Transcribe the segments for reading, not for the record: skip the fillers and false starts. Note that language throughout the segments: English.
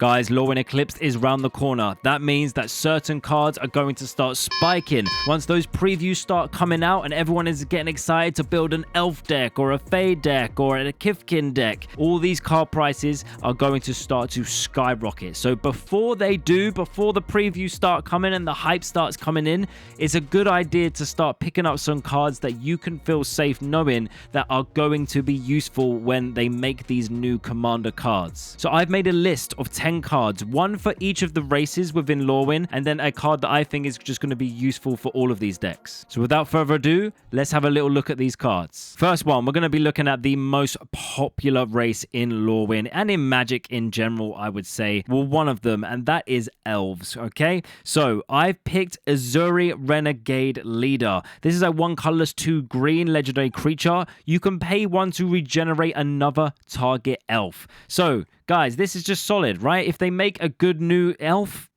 Guys, Lorwyn Eclipsed is round the corner. That means that certain cards are going to start spiking. Once those previews start coming out and everyone is getting excited to build an elf deck or a Fae deck or a Kifkin deck, all these card prices are going to start to skyrocket. So before they do, before the previews start coming and the hype starts coming in, it's a good idea to start picking up some cards that you can feel safe knowing that are going to be useful when they make these new commander cards. So I've made a list of 10 cards, one for each of the races within Lorwyn, and then a card that I think is just going to be useful for all of these decks. So without further ado, let's have a little look at these cards. First one, we're going to be looking at the most popular race in Lorwyn and in Magic in general, I would say. Well, one of them, and that is Elves, okay? So I've picked Ezuri Renegade Leader. This is a 1 colorless 2 green legendary creature. You can pay 1 to regenerate another target elf. So guys, this is just solid, right? If they make a good new elf,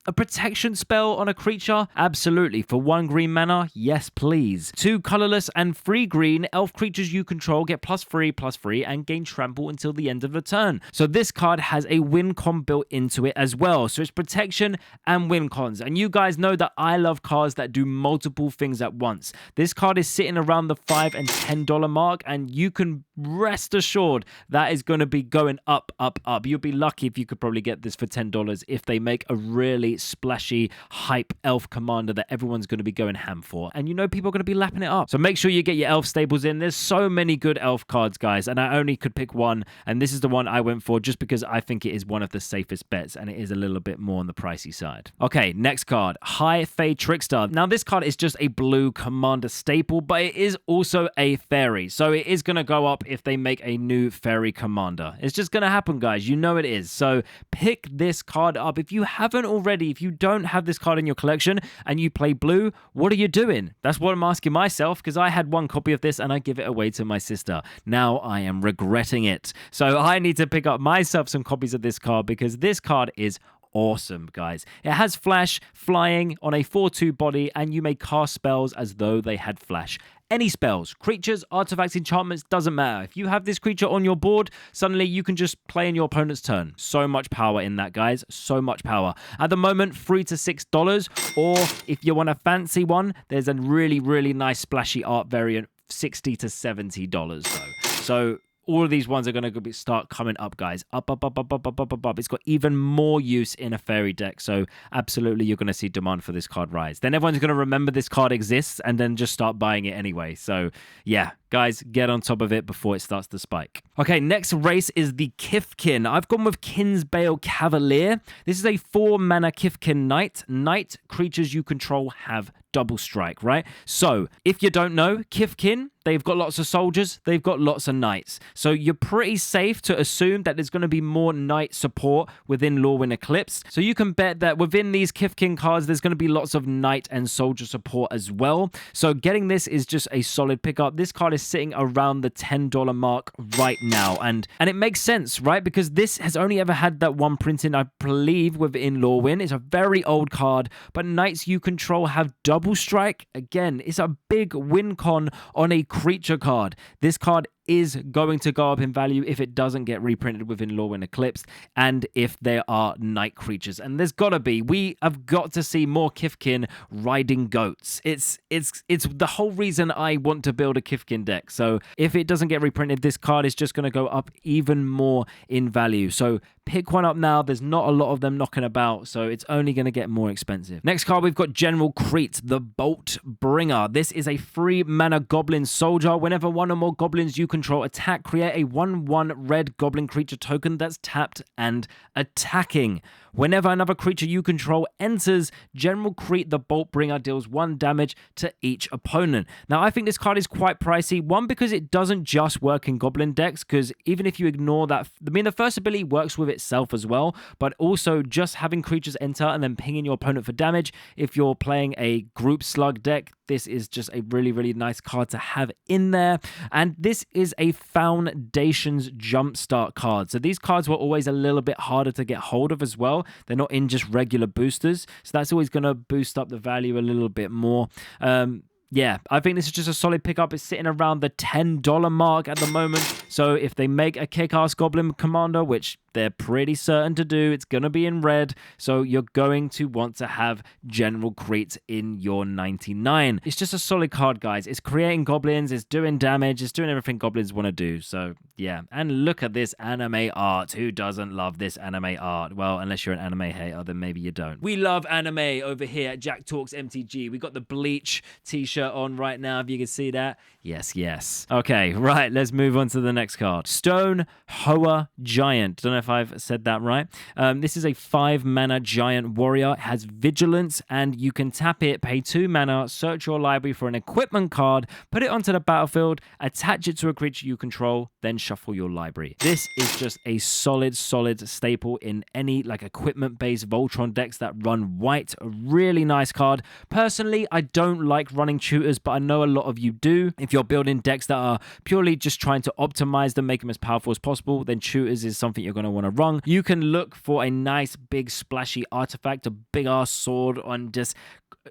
a protection spell on a creature? Absolutely. For 1 green mana? Yes, please. 2 colorless and 3 green, elf creatures you control get +3/+3 and gain trample until the end of the turn. So this card has a win con built into it as well. So it's protection and win cons. And you guys know that I love cards that do multiple things at once. This card is sitting around the $5 and $10 mark, and you can rest assured that is going to be going up, up, up. You'll be lucky if you could probably get this for $10 if they make a really splashy hype elf commander that everyone's going to be going ham for, and you know people are going to be lapping it up. So make sure you get your elf stables in. There's so many good elf cards, guys, and I only could pick one, and this is the one I went for just because I think it is one of the safest bets, and it is a little bit more on the pricey side. Okay, next card, Fae Trickster. Now this card is just a blue commander staple, but it is also a fairy, so it is going to go up if they make a new fairy commander. It's just going to happen, guys. You know it is. So pick this card up if you haven't already. If you don't have this card in your collection and you play blue, what are you doing? That's what I'm asking myself, because I had 1 copy of this and I give it away to my sister. Now I am regretting it. So I need to pick up myself some copies of this card because this card is awesome, guys. It has flash, flying on a 4/2 body, and you may cast spells as though they had flash. Any spells, creatures, artifacts, enchantments, doesn't matter. If you have this creature on your board, suddenly you can just play in your opponent's turn. So much power in that, guys. So much power. At the moment, $3 to $6, or if you want a fancy one, there's a really, really nice splashy art variant, $60 to $70 though. So all of these ones are going to start coming up, guys. Up, up, up, up, up, up, up, up, up. It's got even more use in a fairy deck. So absolutely, you're going to see demand for this card rise. Then everyone's going to remember this card exists and then just start buying it anyway. So yeah, guys, get on top of it before it starts to spike. Okay, next race is the Kifkin. I've gone with Kinsbaile Cavalier. This is a 4-mana Kifkin Knight. Knight creatures you control have double strike, right? So if you don't know, Kifkin, they've got lots of soldiers, they've got lots of knights. So you're pretty safe to assume that there's going to be more knight support within Lorwyn Eclipsed. So you can bet that within these Kifkin cards, there's going to be lots of knight and soldier support as well. So getting this is just a solid pickup. This card is sitting around the $10 mark right now. And it makes sense, right? Because this has only ever had that 1 printing, I believe, within Lorwyn. It's a very old card, but knights you control have double strike. Again, it's a big win con on a creature card. This card is going to go up in value if it doesn't get reprinted within Lorwyn Eclipsed, and if there are night creatures. And there's got to be. We have got to see more Kifkin riding goats. It's the whole reason I want to build a Kifkin deck. So if it doesn't get reprinted, this card is just going to go up even more in value. So pick one up now. There's not a lot of them knocking about, so it's only going to get more expensive. Next card, we've got General Kreat, the Boltbringer. This is a 3-mana goblin soldier. Whenever 1 or more goblins you control attack, create a 1/1 red goblin creature token that's tapped and attacking. Whenever another creature you control enters, General Kreat the Boltbringer deals 1 damage to each opponent. Now, I think this card is quite pricey. One, because it doesn't just work in goblin decks, because even if you ignore that, I mean, the first ability works with itself as well, but also just having creatures enter and then pinging your opponent for damage. If you're playing a group slug deck, this is just a really, really nice card to have in there. And this is a Foundations Jumpstart card. So these cards were always a little bit harder to get hold of as well. They're not in just regular boosters. So that's always going to boost up the value a little bit more. Yeah, I think this is just a solid pickup. It's sitting around the $10 mark at the moment. So if they make a kick-ass Goblin Commander, which they're pretty certain to do. It's going to be in red, so you're going to want to have General Kreat in your 99. It's just a solid card, guys. It's creating goblins, it's doing damage, it's doing everything goblins want to do. So yeah, and look at this anime art. Who doesn't love this anime art? Well, unless you're an anime hater, then maybe you don't. We love anime over here at JackTalksMTG. We got the Bleach t-shirt on right now, if you can see that. Yes. Okay, right, let's move on to the next card. Stonehewer Giant. Don't know if I've said that right. This is a 5-mana giant warrior. It has vigilance, and you can tap it, pay 2 mana, search your library for an equipment card, put it onto the battlefield, attach it to a creature you control, then shuffle your library. This is just a solid staple in any like equipment-based Voltron decks that run white. A really nice card. Personally, I don't like running tutors, but I know a lot of you do. If you're building decks that are purely just trying to optimize them, make them as powerful as possible, then tutors is something you're going to want to run. You can look for a nice big splashy artifact, a big ass sword, and just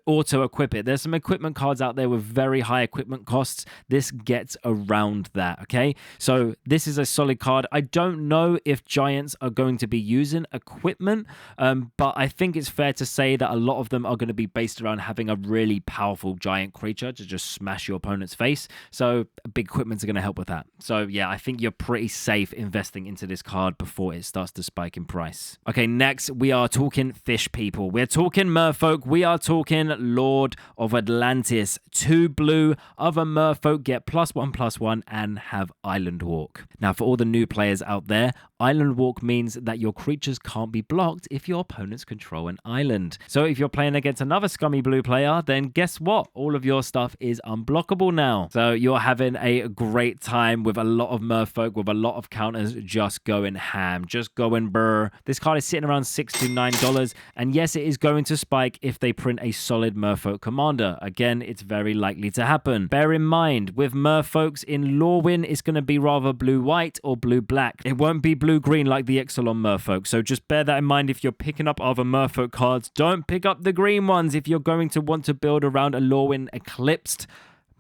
auto equip it. There's some equipment cards out there with very high equipment costs. This gets around that, okay? So this is a solid card. I don't know if giants are going to be using equipment, but I think it's fair to say that a lot of them are going to be based around having a really powerful giant creature to just smash your opponent's face. So big equipments are going to help with that. So yeah, I think you're pretty safe investing into this card before it starts to spike in price. Okay, next we are talking fish people. We're talking merfolk. We are talking Lord of Atlantis. 2 blue, other merfolk get +1/+1 and have Island Walk. Now, for all the new players out there, Island Walk means that your creatures can't be blocked if your opponents control an island. So if you're playing against another scummy blue player, then guess what? All of your stuff is unblockable now. So you're having a great time with a lot of merfolk, with a lot of counters just going ham, just going brr. This card is sitting around $6 to $9, and yes, it is going to spike if they print a solid merfolk commander. Again, it's very likely to happen. Bear in mind, with merfolks in Lorwyn, it's going to be rather blue-white or blue-black. It won't be blue-green like the Exelon merfolk, so just bear that in mind if you're picking up other merfolk cards. Don't pick up the green ones if you're going to want to build around a Lorwyn Eclipsed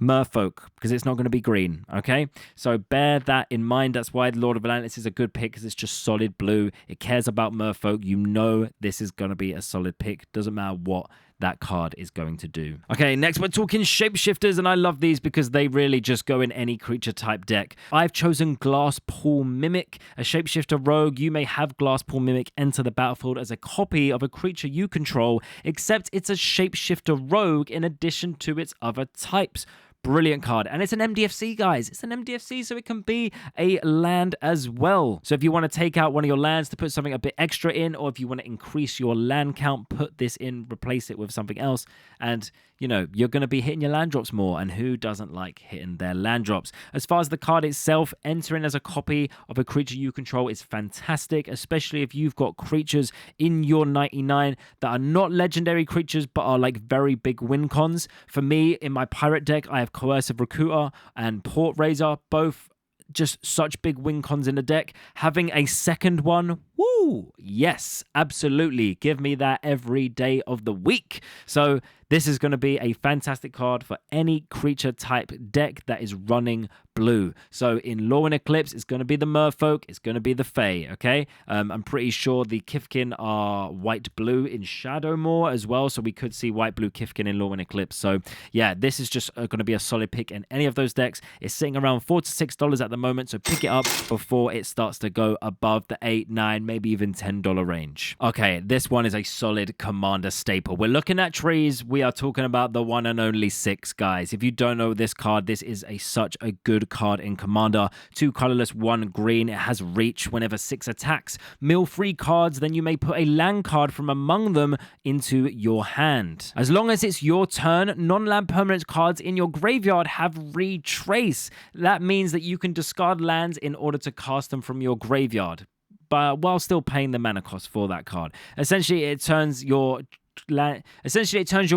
merfolk, because it's not going to be green, okay? So bear that in mind. That's why Lord of Atlantis is a good pick, because it's just solid blue. It cares about merfolk. You know this is going to be a solid pick. Doesn't matter what that card is going to do. Okay, next we're talking shapeshifters, and I love these because they really just go in any creature type deck. I've chosen Glasspool Mimic, a shapeshifter rogue. You may have Glasspool Mimic enter the battlefield as a copy of a creature you control, except it's a shapeshifter rogue in addition to its other types. Brilliant card. And it's an MDFC, guys. It's an MDFC, so it can be a land as well. So if you want to take out one of your lands to put something a bit extra in, or if you want to increase your land count, put this in, replace it with something else, and you know, you're going to be hitting your land drops more, and who doesn't like hitting their land drops? As far as the card itself, entering as a copy of a creature you control is fantastic, especially if you've got creatures in your 99 that are not legendary creatures, but are like very big win cons. For me, in my pirate deck, I have Coercive Recruiter and Port Raiser, both just such big win cons in the deck. Having a second one, woo, yes, absolutely. Give me that every day of the week. So this is going to be a fantastic card for any creature type deck that is running blue. So in Lorwyn Eclipsed, it's going to be the merfolk, it's going to be the Fae, okay? I'm pretty sure the Kifkin are white-blue in Shadowmoor as well, so we could see white-blue Kifkin in Lorwyn Eclipsed. So yeah, this is just going to be a solid pick in any of those decks. It's sitting around $4 to $6 at the moment, so pick it up before it starts to go above the $8, $9, maybe even $10 range. Okay, this one is a solid commander staple. We're looking at trees. We are talking about the one and only 6, guys. If you don't know this card, this is such a good card in Commander. 2 colorless, 1 green. It has reach. Whenever 6 attacks, mill 3 cards, then you may put a land card from among them into your hand. As long as it's your turn, non-land permanent cards in your graveyard have retrace. That means that you can discard lands in order to cast them from your graveyard, but while still paying the mana cost for that card. Essentially, it turns your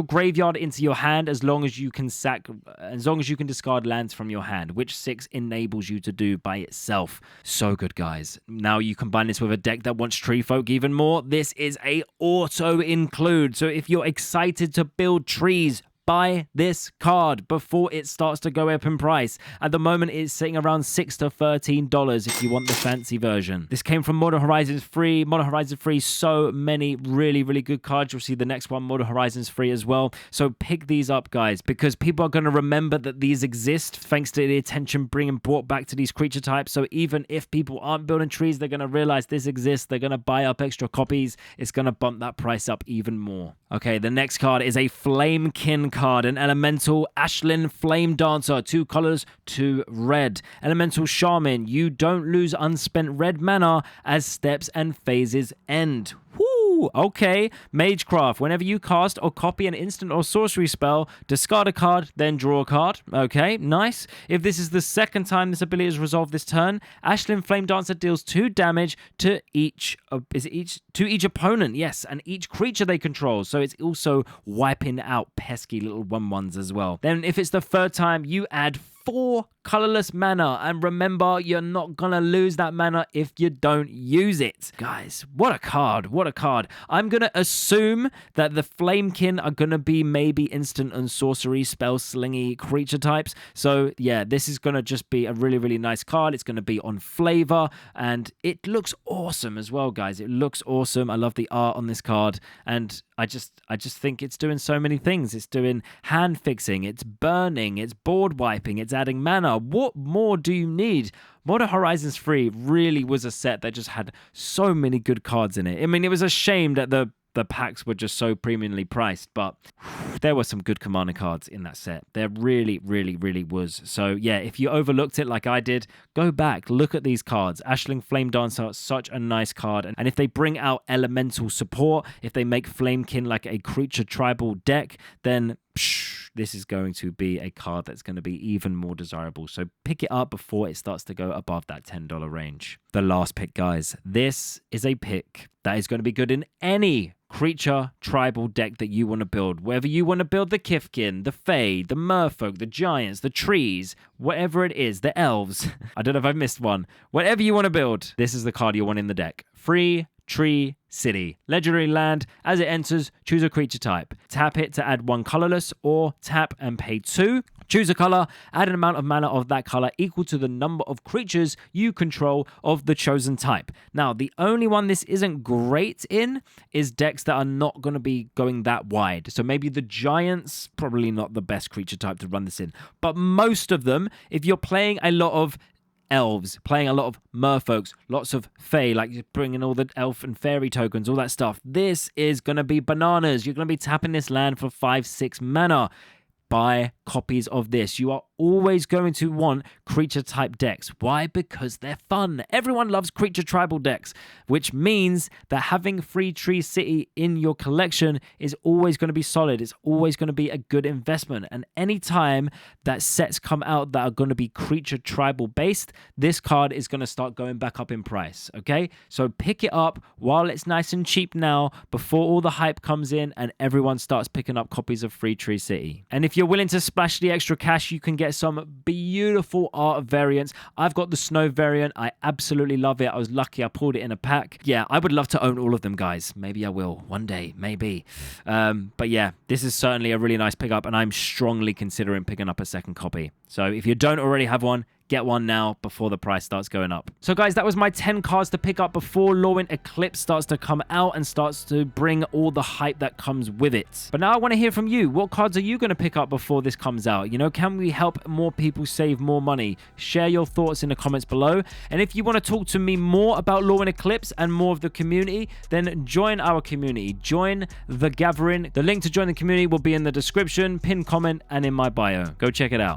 graveyard into your hand as long as you can discard lands from your hand, which 6 enables you to do by itself. So good, guys. Now you combine this with a deck that wants tree folk even more. This is a auto include. So if you're excited to build trees, buy this card before it starts to go up in price. At the moment, it's sitting around $6 to $13 if you want the fancy version. This came from Modern Horizons free. Modern Horizons free, so many really, really good cards. You'll see the next one, Modern Horizons free as well. So pick these up, guys, because people are going to remember that these exist thanks to the attention being brought back to these creature types. So even if people aren't building trees, they're going to realize this exists. They're going to buy up extra copies. It's going to bump that price up even more. Okay, the next card is a Flamekin card, an Elemental Ashling Flame Dancer, 2 colors, 2 red. Elemental Shaman, you don't lose unspent red mana as steps and phases end. Woo! Okay, Magecraft, whenever you cast or copy an instant or sorcery spell, discard a card, then draw a card. Okay, nice. If this is the second time this ability is resolved this turn, Ashling Flame Dancer deals 2 damage to each opponent, yes, and each creature they control. So it's also wiping out pesky little 1/1s as well. Then if it's the third time, you add 4 colorless mana, and remember, you're not gonna lose that mana if you don't use it. Guys, what a card, what a card. I'm gonna assume that the Flamekin are gonna be maybe instant and sorcery spell slingy creature types. So yeah, this is gonna just be a really, really nice card. It's gonna be on flavor, and it looks awesome as well, guys. It looks awesome. I love the art on this card, and I just think it's doing so many things. It's doing hand fixing, it's burning, it's board wiping, it's adding mana. What more do you need? Modern Horizons 3 really was a set that just had so many good cards in it. I mean, it was a shame that the packs were just so premiumly priced, but there were some good Commander cards in that set. There really, really, really was. So yeah, if you overlooked it like I did, go back, look at these cards. Ashling Flame Dancer, such a nice card. And if they bring out elemental support, if they make Flamekin like a creature tribal deck, then this is going to be a card that's going to be even more desirable. So pick it up before it starts to go above that $10 range. The last pick, guys. This is a pick that is going to be good in any creature tribal deck that you want to build. Whether you want to build the Kithkin, the Fae, the Merfolk, the Giants, the Trees, whatever it is, the Elves. I don't know if I've missed one. Whatever you want to build, this is the card you want in the deck. Free Tree City. Legendary land. As it enters, choose a creature type. Tap it to add 1 colorless, or tap and pay 2. Choose a color, add an amount of mana of that color equal to the number of creatures you control of the chosen type. Now, the only one this isn't great in is decks that are not going to be going that wide. So maybe the Giants, probably not the best creature type to run this in. But most of them, if you're playing a lot of elves, playing a lot of merfolks, lots of fae, like bringing all the elf and fairy tokens, all that stuff, this is going to be bananas. You're going to be tapping this land for 5-6 mana. Buy copies of this. You are always going to want creature type decks. Why? Because they're fun. Everyone loves creature tribal decks, which means that having Free Tree City in your collection is always going to be solid. It's always going to be a good investment. And anytime that sets come out that are going to be creature tribal based, this card is going to start going back up in price. Okay, so pick it up while it's nice and cheap now, before all the hype comes in and everyone starts picking up copies of Free Tree City. And if you're willing to splash the extra cash, you can get some beautiful art variants. I've got the snow variant. I absolutely love it. I was lucky I pulled it in a pack. Yeah, I would love to own all of them, guys. Maybe I will one day, maybe. But yeah, this is certainly a really nice pickup, and I'm strongly considering picking up a second copy. So if you don't already have one, get one now before the price starts going up. So guys, that was my 10 cards to pick up before Lorwyn Eclipsed starts to come out and starts to bring all the hype that comes with it. But now I want to hear from you. What cards are you going to pick up before this comes out? You know, can we help more people save more money? Share your thoughts in the comments below. And if you want to talk to me more about Lorwyn Eclipsed and more of the community, then join our community. Join the gathering. The link to join the community will be in the description, pinned comment, and in my bio. Go check it out.